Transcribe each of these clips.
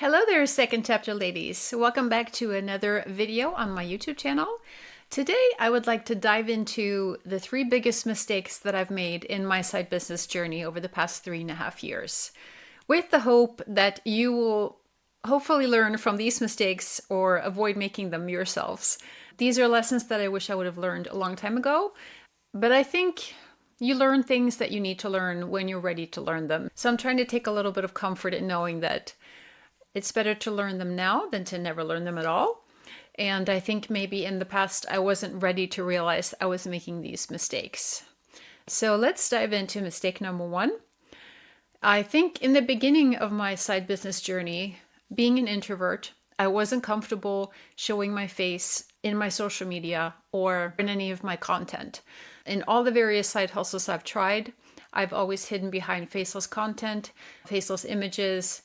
Hello there, second chapter ladies. Welcome back to another video on my YouTube channel. Today, I would like to dive into the 3 biggest mistakes that I've made in my side business journey over the past 3.5 years, with the hope that you will hopefully learn from these mistakes or avoid making them yourselves. These are lessons that I wish I would have learned a long time ago, but I think you learn things that you need to learn when you're ready to learn them. So I'm trying to take a little bit of comfort in knowing that it's better to learn them now than to never learn them at all. And I think maybe in the past I wasn't ready to realize I was making these mistakes. So let's dive into mistake number 1. I think in the beginning of my side business journey, being an introvert, I wasn't comfortable showing my face in my social media or in any of my content. In all the various side hustles I've tried, I've always hidden behind faceless content, faceless images.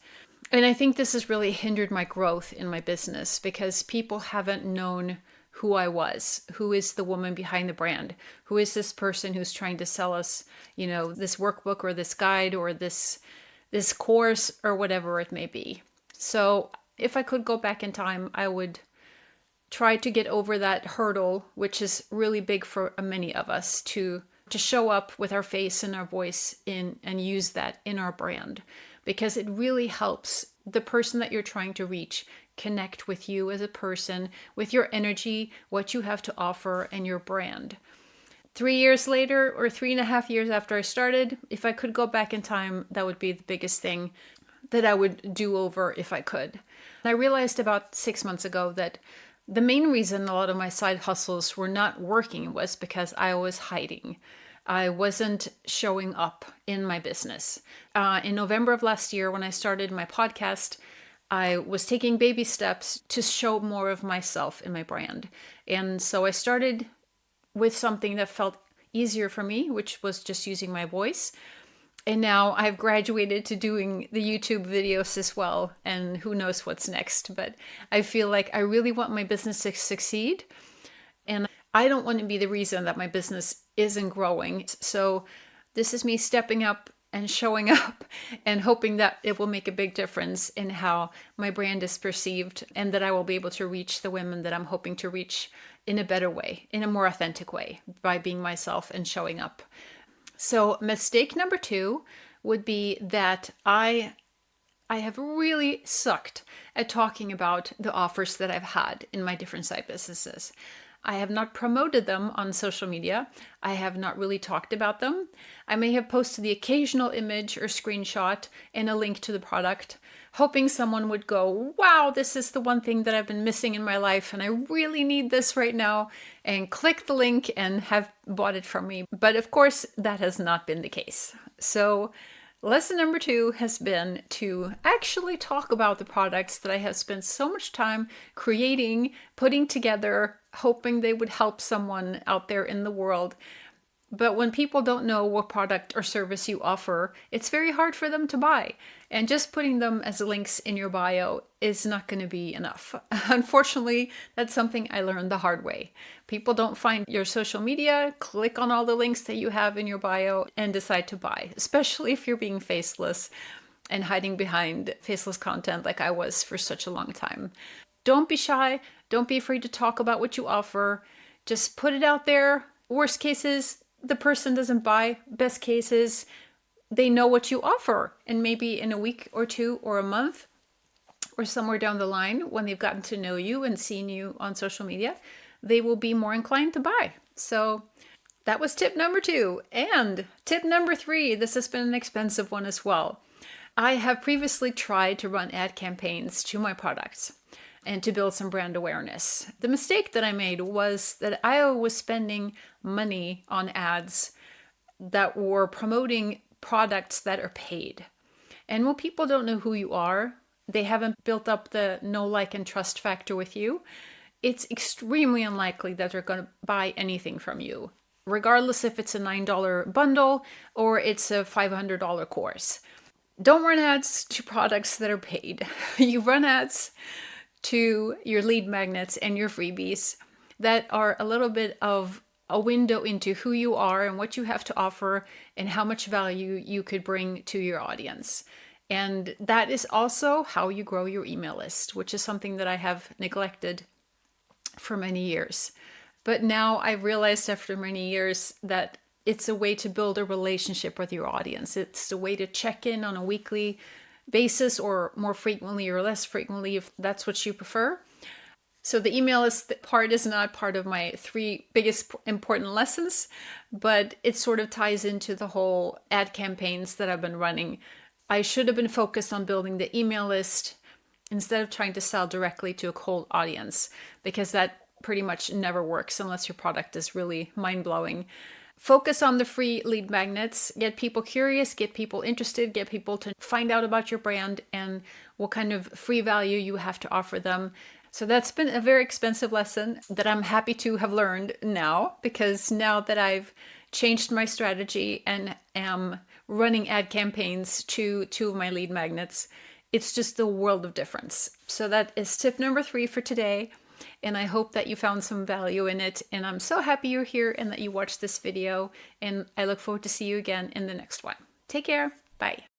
And I think this has really hindered my growth in my business because people haven't known who I was. Who is the woman behind the brand? Who is this person who's trying to sell us, this workbook or this guide or this course or whatever it may be. So if I could go back in time, I would try to get over that hurdle, which is really big for many of us, to show up with our face and our voice and use that in our brand, because it really helps the person that you're trying to reach connect with you as a person, with your energy, what you have to offer, and your brand. 3 years later, or 3.5 years after I started, if I could go back in time, that would be the biggest thing that I would do over if I could. I realized about 6 months ago that the main reason a lot of my side hustles were not working was because I was hiding. I wasn't showing up in my business. In November of last year, when I started my podcast, I was taking baby steps to show more of myself in my brand. And so I started with something that felt easier for me, which was just using my voice. And now I've graduated to doing the YouTube videos as well, and who knows what's next. But I feel like I really want my business to succeed, and I don't want to be the reason that my business isn't growing. So this is me stepping up and showing up and hoping that it will make a big difference in how my brand is perceived, and that I will be able to reach the women that I'm hoping to reach in a better way, in a more authentic way, by being myself and showing up. So mistake number 2 would be that I have really sucked at talking about the offers that I've had in my different side businesses. I have not promoted them on social media. I have not really talked about them. I may have posted the occasional image or screenshot and a link to the product, hoping someone would go, wow, this is the one thing that I've been missing in my life and I really need this right now, and click the link and have bought it from me. But of course, that has not been the case. So lesson number 2 has been to actually talk about the products that I have spent so much time creating, putting together, hoping they would help someone out there in the world. But when people don't know what product or service you offer, it's very hard for them to buy. And just putting them as links in your bio is not going to be enough. Unfortunately, that's something I learned the hard way. People don't find your social media, click on all the links that you have in your bio, and decide to buy, especially if you're being faceless and hiding behind faceless content like I was for such a long time. Don't be shy. Don't be afraid to talk about what you offer. Just put it out there. Worst cases, the person doesn't buy. Best cases, they know what you offer. And maybe in a week or 2 or a month or somewhere down the line, when they've gotten to know you and seen you on social media, they will be more inclined to buy. So that was tip number 2. And tip number 3, this has been an expensive one as well. I have previously tried to run ad campaigns to my products and to build some brand awareness. The mistake that I made was that I was spending money on ads that were promoting products that are paid. And when people don't know who you are, they haven't built up the know, like, and trust factor with you, it's extremely unlikely that they're going to buy anything from you, regardless if it's a $9 bundle or it's a $500 course. Don't run ads to products that are paid. You run ads to your lead magnets and your freebies that are a little bit of a window into who you are and what you have to offer and how much value you could bring to your audience. And that is also how you grow your email list, which is something that I have neglected for many years. But now I realized after many years that it's a way to build a relationship with your audience. It's a way to check in on a weekly basis, or more frequently or less frequently if that's what you prefer. So the email list part is not part of my three biggest important lessons, but it sort of ties into the whole ad campaigns that I've been running. I should have been focused on building the email list instead of trying to sell directly to a cold audience, because that pretty much never works unless your product is really mind-blowing. Focus on the free lead magnets, get people curious, get people interested, get people to find out about your brand and what kind of free value you have to offer them. So that's been a very expensive lesson that I'm happy to have learned now, because now that I've changed my strategy and am running ad campaigns to two of my lead magnets, it's just a world of difference. So that is tip number 3 for today. And I hope that you found some value in it. And I'm so happy you're here and that you watched this video. And I look forward to see you again in the next one. Take care. Bye.